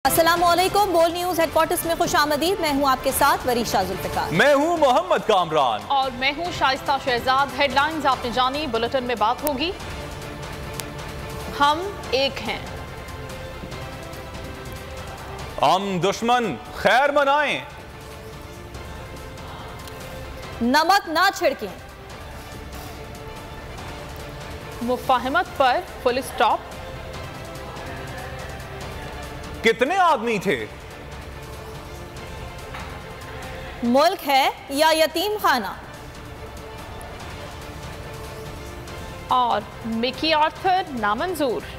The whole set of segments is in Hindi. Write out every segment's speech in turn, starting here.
अस्सलामुअलैकुम। बोल न्यूज हेडक्वार्टर्स में खुशामदीद। मैं हूं आपके साथ वरीशा जुल्फिकार। मैं हूं मोहम्मद कामरान और मैं हूं शाइस्ता शहजाद। हेडलाइंस आपने जानी, बुलेटिन में बात होगी। हम एक हैं। हम दुश्मन खैर मनाएं, नमक ना छिड़कें, मुफाहमत पर फुल स्टॉप। कितने आदमी थे? मुल्क है या यतीम खाना। और मिकी आर्थर नामंजूर।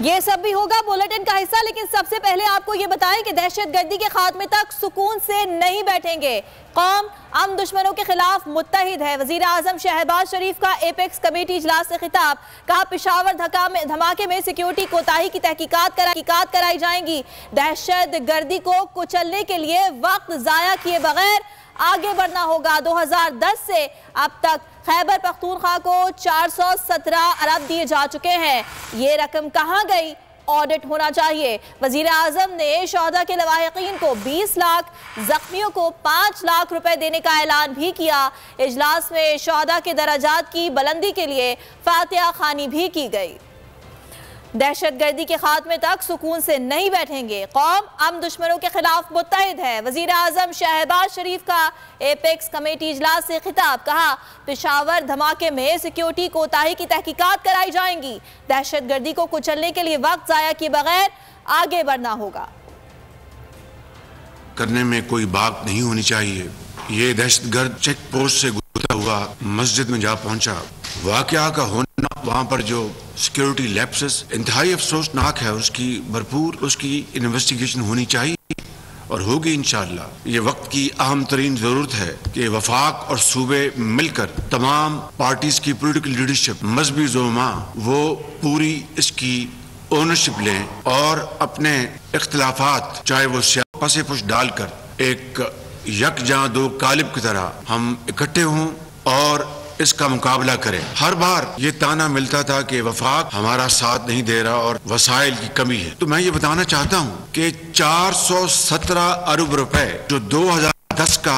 ये सब भी होगा बुलेटिन का हिस्सा, लेकिन सबसे पहले आपको ये बताएं कि दहशतगर्दी के खात्मे तक सुकून से नहीं बैठेंगे। कौम हम दुश्मनों के खिलाफ मुत्तहिद है। वजीर आजम शहबाज शरीफ का एपेक्स कमेटी इजलास से खिताब। कहा पिशावर धमाके में सिक्योरिटी कोताही की तहकीकात कराई जाएंगी। दहशतगर्दी को कुचलने के लिए वक्त जाया किए बगैर आगे बढ़ना होगा। 2010 से अब तक खैबर पख्तूनख्वा को 417 अरब दिए जा चुके हैं। ये रकम कहां गई? ऑडिट होना चाहिए। वजीर आजम ने शोहदा के लवाहिकीन को 20 लाख, जख्मियों को 5 लाख रुपए देने का ऐलान भी किया। इजलास में शोहदा के दराजात की बुलंदी के लिए फातिहा खानी भी की गई। दहशतगर्दी के खात्मे तक सुकून से नहीं बैठेंगे। कौम हम दुश्मनों के खिलाफ मुत्तहिद है। वजीर आजम शहबाज शरीफ का एपेक्स कमेटी इजलास से खिताब। कहा पिशावर धमाके में सिक्योरिटी कोताही की तहकीकात कराई जाएंगी। दहशतगर्दी को कुचलने के लिए वक्त जाया किए बगैर आगे बढ़ना होगा। करने में कोई बात नहीं होनी चाहिए। ये दहशतगर्द चेक पोस्ट से गुजरता हुआ मस्जिद में जा पहुंचा। वाकया का होना, वहां पर जो सिक्योरिटी लैप्सेस इंतहाई अफसोसनाक है, उसकी इन्वेस्टिगेशन होनी चाहिए और होगी इंशाअल्लाह। ये वक्त की अहम तरीन जरूरत है कि वफाक और सूबे मिलकर तमाम पार्टीज की पॉलिटिकल लीडरशिप, मजहबी ज़ुलमा, वो पूरी इसकी ओनरशिप लें और अपने इख्तिलाफात, चाहे वो पसे पुश डालकर एक यकजां दो कालिब की तरह हम इकट्ठे हों और इसका मुकाबला करें। हर बार ये ताना मिलता था कि वफाक हमारा साथ नहीं दे रहा और वसाइल की कमी है। तो मैं ये बताना चाहता हूँ कि 417 अरब रुपए जो 2010 का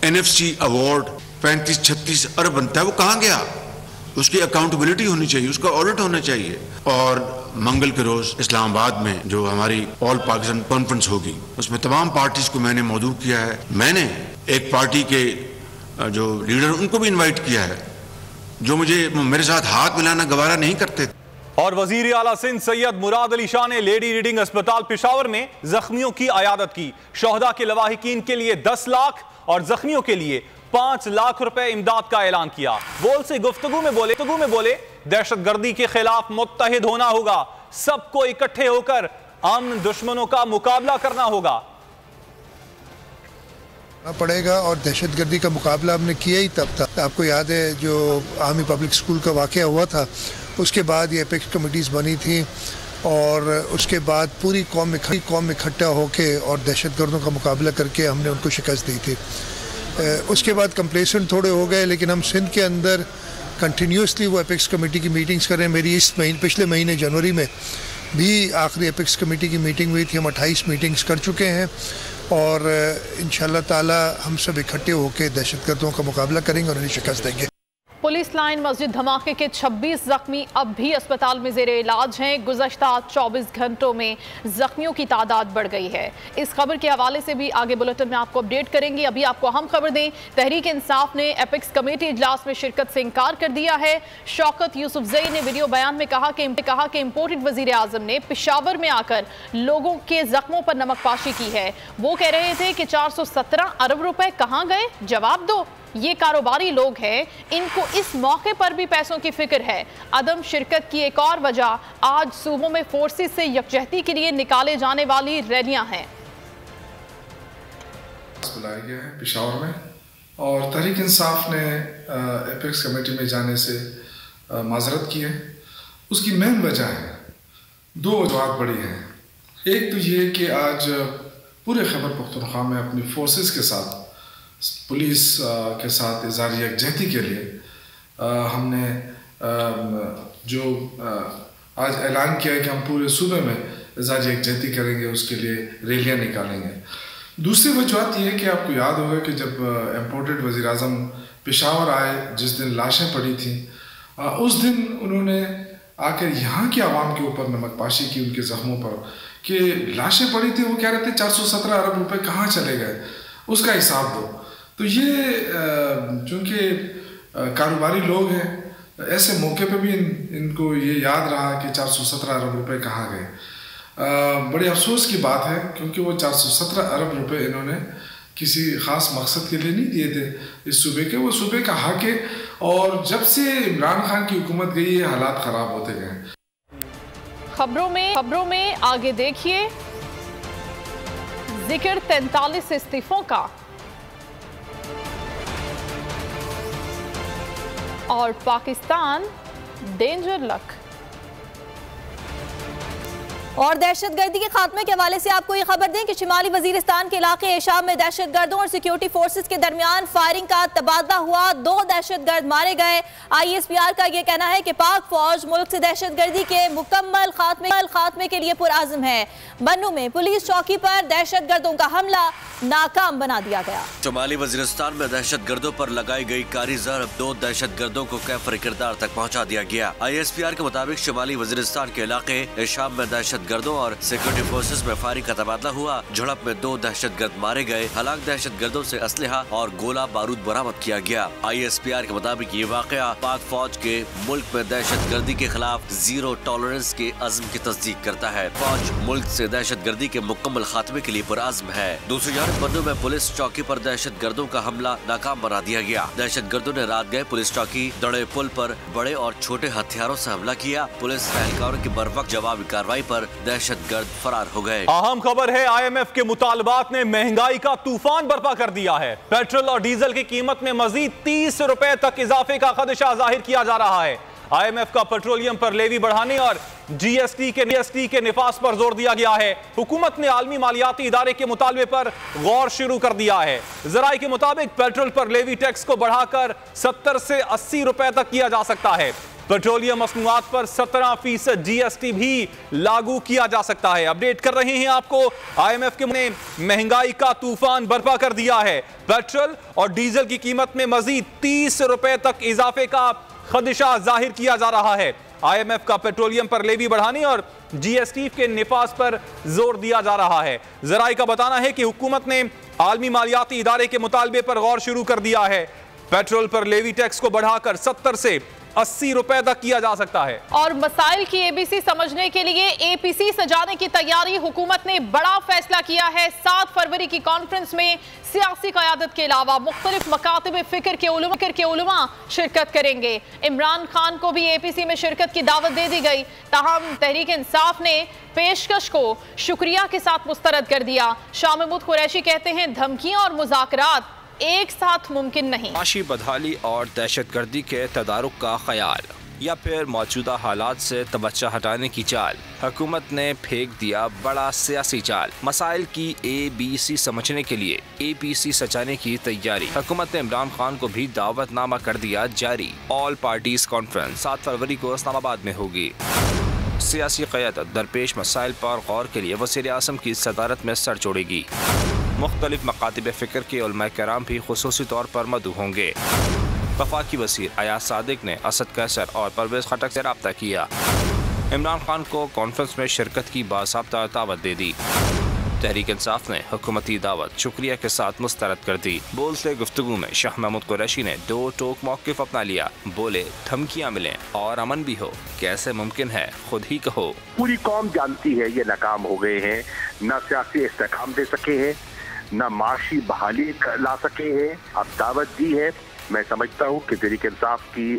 NFC अवार्ड 35-36 अरब बनता है, वो कहाँ गया? उसकी अकाउंटेबिलिटी होनी चाहिए, उसका ऑडिट होना चाहिए। और मंगल के रोज इस्लामाबाद में जो हमारी ऑल पाकिस्तान कॉन्फ्रेंस होगी, उसमें तमाम पार्टीज को मैंने मौजूद किया है। मैंने एक पार्टी के जो लीडर, उनको भी इनवाइट किया है, जो मेरे साथ हाथ मिलाना गवारा नहीं करते। और वजीर आला सिंध सैयद मुराद अली शाह ने लेडी रीडिंग अस्पताल पेशावर में जख्मियों की अयादत की। शोहदा के लवाहिकीन के लिए 10 लाख और जख्मियों के लिए 5 लाख रुपए इमदाद का ऐलान किया। बोल से गुफ्तगू में बोले दहशतगर्दी के खिलाफ मुत्तहिद होना होगा। सबको इकट्ठे होकर अमन दुश्मनों का मुकाबला करना होगा पड़ेगा। और दहशतगर्दी का मुकाबला हमने किया ही तब था। आपको याद है जो आर्मी पब्लिक स्कूल का वाक़या हुआ था, उसके बाद ये एपेक्स कमेटीज़ बनी थी और उसके बाद पूरी कौम इकट्ठा होके और दहशतगर्दों का मुकाबला करके हमने उनको शिकस्त दी थी। उसके बाद कंप्लेसेंट थोड़े हो गए, लेकिन हम सिंध के अंदर कंटिन्यूसली वो एपेक्स कमेटी की मीटिंग्स करें। मेरी पिछले महीने जनवरी में भी आखिरी एपेक्स कमेटी की मीटिंग हुई थी। हम 28 मीटिंग्स कर चुके हैं और इंशाअल्लाह ताला हम सब इकट्ठे होकर दहशतगर्दों का मुकाबला करेंगे और उन्हें शिकस्त देंगे। पुलिस लाइन मस्जिद धमाके के 26 जख्मी अब भी अस्पताल में जेर इलाज हैं। गुज़श्ता 24 घंटों में जख्मियों की तादाद बढ़ गई है। इस खबर के हवाले से भी आगे बुलेटिन में आपको अपडेट करेंगे। अभी आपको हम खबर दें, तहरीक इंसाफ ने एपेक्स कमेटी इजलास में शिरकत से इनकार कर दिया है। शौकत यूसुफजई ने वीडियो बयान में कहा कि इम्पोर्टेड वजीर आजम ने पेशावर में आकर लोगों के जख्मों पर नमकपाशी की है। वो कह रहे थे कि 417 अरब रुपए कहाँ गए, जवाब दो। ये कारोबारी लोग हैं, इनको इस मौके पर भी पैसों की फिक्र है। अदम शिरकत की एक और वजह आज सूबों में फोर्सेस से यकजहती के लिए निकाले जाने वाली रैलियां हैं। बुलाया गया है पेशावर में और तहरीक इंसाफ ने एपेक्स कमेटी में जाने से माजरत की है। उसकी मेन वजह है, 2 वजह बड़ी हैं। एक तो ये कि आज पूरे खैबर पख्तूनख्वा में अपनी फोर्सेस के साथ, पुलिस के साथ इज़हार यकजहती के लिए हमने जो आज ऐलान किया है कि हम पूरे सूबे में एहतजाजी यकजहती करेंगे, उसके लिए रैलियाँ निकालेंगे। दूसरी वजूहत ये है कि आपको याद होगा कि जब इम्पोर्टेड वज़ीर आज़म पेशावर आए, जिस दिन लाशें पड़ी थी, उस दिन उन्होंने आकर यहाँ की आवाम के ऊपर नमकपाशी की, उनके ज़ख्मों पर, कि लाशें पड़ी थी, वो कह रहे थे 417 अरब रुपए कहाँ चले गए, उसका हिसाब दो। तो ये चूँकि कारोबारी लोग हैं, ऐसे मौके पे भी इनको ये याद रहा कि 417 अरब रुपए कहाँ गए। बड़े अफसोस की बात है, क्योंकि वो 417 अरब रुपए इन्होंने किसी ख़ास मकसद के लिए नहीं दिए थे इस सूबे के, वो सूबे का हक है, और जब से इमरान खान की हुकूमत गई है हालात ख़राब होते गए। खबरों में आगे देखिए, जिक्र 43 इस्तीफों का और पाकिस्तान डेंजर लक। और दहशतगर्दी के खात्मे के हवाले से आपको ये खबर दें कि शिमाली वजीरिस्तान के इलाके एशाब में दहशतगर्दों और सिक्योरिटी फोर्सेस के दरमियान फायरिंग का तबादला हुआ, 2 दहशतगर्द मारे गए। ISPR का यह कहना है कि पाक फौज मुल्क से दहशतगर्दी के मुकम्मल खात्मे के लिए पुरआज़म है। बन्नू में पुलिस चौकी पर दहशतगर्दों का हमला नाकाम बना दिया गया। शिमाली वजीरिस्तान में दहशतगर्दों पर लगाई गई कारी ज़रब 2 दहशतगर्दों को कैफर किरदार तक पहुँचा दिया गया। ISPR के मुताबिक शिमाली वजीरिस्तान के इलाके एशाब में दहशतगर्दों और सिक्योरिटी फोर्सेस में फायरिंग का तबादला हुआ। झड़प में 2 दहशतगर्द मारे गए। हलाक दहशतगर्दों से असलहा और गोला बारूद बरामद किया गया। ISPR के मुताबिक ये वाकया पाक फौज के मुल्क में दहशतगर्दी के खिलाफ जीरो टॉलरेंस के अज़्म की तस्दीक करता है। फौज मुल्क से दहशतगर्दी के मुकम्मल खात्मे के लिए पुरआज़्म है। दूसरी जानब बन्नू में पुलिस चौकी पर दहशतगर्दों का हमला नाकाम बना दिया गया। दहशतगर्दों ने रात गए पुलिस चौकी दड़े पुल पर बड़े और छोटे हथियारों से हमला किया। पुलिस एहलकारों की बरवक्त जवाबी कार्रवाई पर दहशतगर्द फरार हो गए। अहम खबर है, IMF के मुतालबात ने महंगाई का तूफान बर्पा कर दिया है। पेट्रोल और डीजल की कीमत में मजीद 30 रुपए तक इजाफे का खदशा जाहिर किया जा रहा है। IMF का पेट्रोलियम पर लेवी बढ़ाने और GST के निफास पर जोर दिया गया है। हुकूमत ने आलमी मालियाती इदारे के मुतालबे पर गौर शुरू कर दिया है। ज़राए के मुताबिक पेट्रोल पर लेवी टैक्स को बढ़ाकर 70 से 80 रुपए तक किया जा सकता है। पेट्रोलियम मसनूआत पर 17% GST भी लागू किया जा सकता है। अपडेट कर रहे हैं आपको, IMF ने महंगाई का तूफान बर्पा कर दिया है। पेट्रोल और डीजल की कीमत में मजीद 30 रुपए तक इजाफे का खदशा जाहिर किया जा रहा है। IMF का पेट्रोलियम पर लेवी बढ़ाने और GST के निफास पर जोर दिया जा रहा है। ज़राए का बताना है कि हुकूमत ने आलमी मालियाती इदारे के मुतालबे पर गौर शुरू कर दिया है। पेट्रोल पर लेवी टैक्स को बढ़ाकर 70 से 80 रुपए तक किया जा सकता है। और मसाइल की ABC समझने के लिए APC सजाने की तैयारी, हुकूमत ने बड़ा फैसला किया है। 7 फरवरी की कॉन्फ्रेंस में सियासी क़यादत के अलावा मुख्तलिफ मकातिब फ़िक्र के उलमा शिरकत करेंगे। इमरान खान को भी APC में शिरकत की दावत दे दी गई, ताहम तहरीक इंसाफ ने पेशकश को शुक्रिया के साथ मुस्तरद कर दिया। शाह महमूद कुरैशी कहते हैं धमकियां और मुज़ाकरात एक साथ मुमकिन नहीं। माशी बदहाली और दहशतगर्दी के तदारुक का ख्याल या फिर मौजूदा हालात से तवज्जो हटाने की चाल, हुकूमत ने फेंक दिया बड़ा सियासी चाल। मसाइल की ABC समझने के लिए APC सजाने की तैयारी, हुकूमत ने इमरान खान को भी दावतनामा कर दिया जारी। ऑल पार्टीज कॉन्फ्रेंस 7 फरवरी को इस्लामाबाद में होगी। सियासी क़यादत दरपेश मसाइल पर गौर के लिए वज़ीर आज़म की सदारत में सर जोड़ेगी। मुख्तलिफ मकातिब फ़िक्र के उलमा कराम भी खुसूसी तौर पर मदऊ होंगे। वफाकी वज़ीर अयाज सादिक ने असद कैसर और परवेज़ खटक से रब्ता किया। इमरान खान को कॉन्फ्रेंस में शिरकत की बाज़ाब्ता दावत दे दी। तहरीक इंसाफ ने हुकूमती दावत शुक्रिया के साथ मुस्तरद कर दी। बोलते गुफ्तगू में शाह महमूद कुरैशी ने 2 टोक मौक़िफ़ अपना लिया। बोले धमकियाँ मिलें और अमन भी हो, कैसे मुमकिन है खुद ही कहो। पूरी कौम जानती है ये नाकाम हो गए हैं, न सियासी इस्तेकाम दे सके हैं, न माशी बहाली ला सके हैं। अब दावत दी है। मैं समझता हूँ कि तहरीक इंसाफ की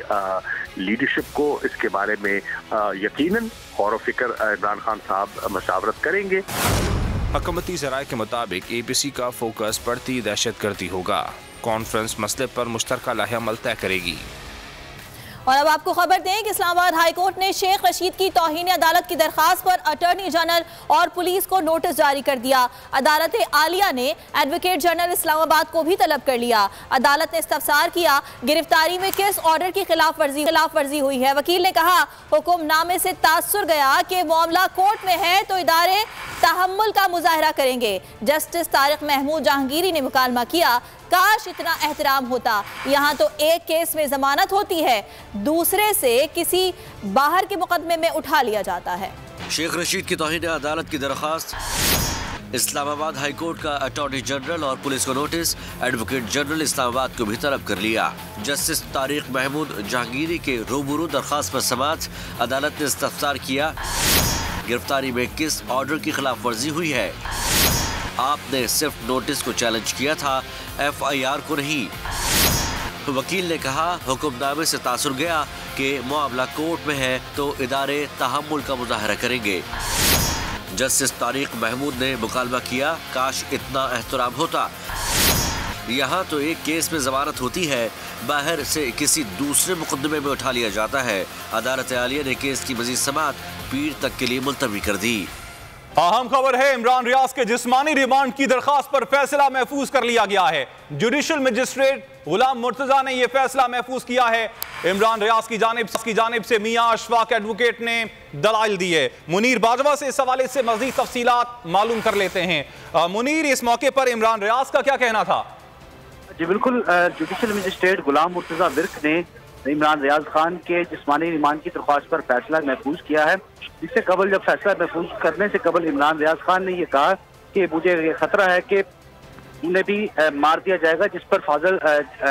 लीडरशिप को इसके बारे में यकीनन गौर व फिक्र इमरान खान साहब मशावरत करेंगे। हुकूमती ज़राए के मुताबिक APC का फोकस बढ़ती दहशतगर्दी होगा। कॉन्फ्रेंस मसले पर मुश्तरका लाहे अमल तय करेगी। और अब आपको खबर दें कि इस्लामाबाद हाईकोर्ट ने शेख रशीद की तौहीन अदालत की दरखास्त पर अटॉर्नी जनरल और पुलिस को नोटिस जारी कर दिया। अदालत आलिया ने एडवोकेट जनरल इस्लामाबाद को भी तलब कर लिया। अदालत ने इस्तफसार किया गिरफ्तारी में किस ऑर्डर की खिलाफ वर्जी हुई है। वकील ने कहा हुक्मनामे से तासुर गया कि मामला कोर्ट में है तो इदारे तहम्मुल का मुजाहरा करेंगे। जस्टिस तारिक महमूद जहांगीरी ने मुकालमा किया, काश इतना एहतराम होता। यहाँ तो एक केस में जमानत होती है, दूसरे से किसी बाहर के मुकदमे में उठा लिया जाता है। शेख रशीद की तौहीन अदालत की दरखास्त, इस्लामाबाद हाईकोर्ट का अटॉर्नी जनरल और पुलिस को नोटिस, एडवोकेट जनरल इस्लामाबाद को भी तलब कर लिया। जस्टिस तारिक महमूद जहांगीरी के रूबरू दरखास्त पर समाअत, अदालत ने इस्तफसार किया गिरफ्तारी में किस ऑर्डर की खिलाफ वर्जी हुई है। आपने सिर्फ नोटिस को चैलेंज किया था, FIR को नहीं। वकील ने कहा हुक्मनामे से तासुर गया कि मामला कोर्ट में है तो इदारे तहम्मुल का मुजाहरा करेंगे। जस्टिस तारिक महमूद ने मुकालमा किया, काश इतना एहतराम होता। यहाँ तो एक केस में जमानत होती है, बाहर से किसी दूसरे मुकदमे में उठा लिया जाता है। अदालत आलिया ने केस की मजीद समाअत पीर तक के लिए मुलतवी कर दी। अहम खबर है, इमरान रियाज के जिस्मानी रिमांड की दरखास्त पर फैसला महफूज कर लिया गया है। जुडिशल मजिस्ट्रेट गुलाम मुर्तजा ने यह फैसला महफूज किया है। इमरान रियाज की जानिब से मियां अशफाक एडवोकेट ने दलाइल दी है। मुनीर बाजवा से इस हवाले से मज़ीद तफसीलात मालूम कर लेते हैं। मुनीर, इस मौके पर इमरान रियाज का क्या कहना था? जी बिल्कुल, जुडिशल मजिस्ट्रेट गुलाम मुर्तजा विर्क ने इमरान रियाज खान के जिस्मानी रिमांड की दरख्वास्त पर फैसला महफूज किया है। इससे कबल जब फैसला महफूज करने से कबल इमरान रियाज खान ने यह कहा कि मुझे ये खतरा है कि उन्हें भी मार दिया जाएगा, जिस पर फाजल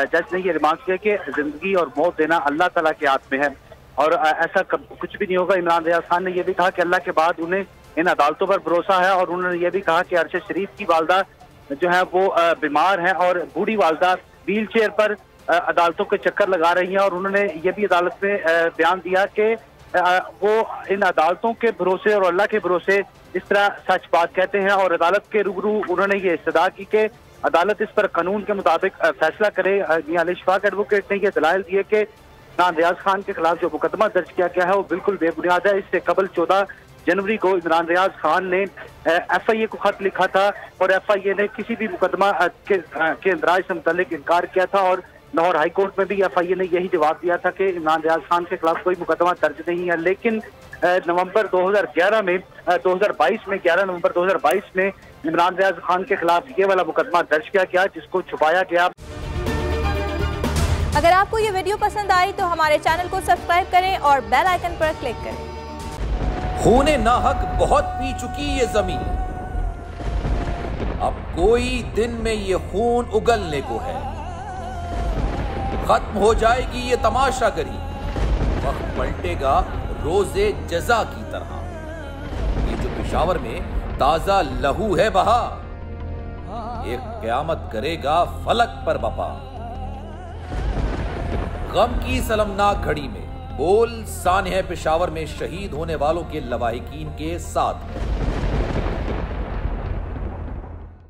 जज ने यह रिमार्क किया कि जिंदगी और मौत देना अल्लाह ताला के हाथ में है और ऐसा कुछ भी नहीं होगा। इमरान रियाज खान ने यह भी कहा कि अल्लाह के बाद उन्हें इन अदालतों पर भरोसा है और उन्होंने यह भी कहा कि अरशद शरीफ की वालदा जो है वो बीमार हैं और बूढ़ी वालदा व्हील चेयर पर अदालतों के चक्कर लगा रही हैं और उन्होंने ये भी अदालत में बयान दिया कि वो इन अदालतों के भरोसे और अल्लाह के भरोसे इस तरह सच बात कहते हैं और अदालत के रूबरू उन्होंने ये इस्तदा की कि अदालत इस पर कानून के मुताबिक फैसला करे। मियां अशफाक एडवोकेट ने ये दलाइल दिए कि इमरान रियाज खान के खिलाफ जो मुकदमा दर्ज किया गया है वो बिल्कुल बेबुनियाद है। इससे कबल 14 जनवरी को इमरान रियाज खान ने FIA को खत लिखा था और FIA ने किसी भी मुकदमा के इंदराज से मुतल्लिक इनकार किया था और लाहौर हाई कोर्ट में भी FIA ने यही जवाब दिया था कि इमरान रियाज खान के खिलाफ कोई मुकदमा दर्ज नहीं है। लेकिन नवंबर 2011 में 11 नवंबर 2022 में इमरान रियाज खान के खिलाफ ये वाला मुकदमा दर्ज किया गया जिसको छुपाया गया। अगर आपको ये वीडियो पसंद आई तो हमारे चैनल को सब्सक्राइब करें और बेल आइकन पर क्लिक करें। खूने नाहक बहुत पी चुकी ये जमीन, अब कोई दिन में ये खून उगलने को है। खत्म हो जाएगी ये तमाशागरी, वक्त पलटेगा रोजे जजा की तरह। ये जो पेशावर में ताजा लहू है बहा, एक क़यामत करेगा फलक पर बपा। गम की सलमनाक घड़ी में बोल सानह पेशावर में शहीद होने वालों के लवाहिकीन के साथ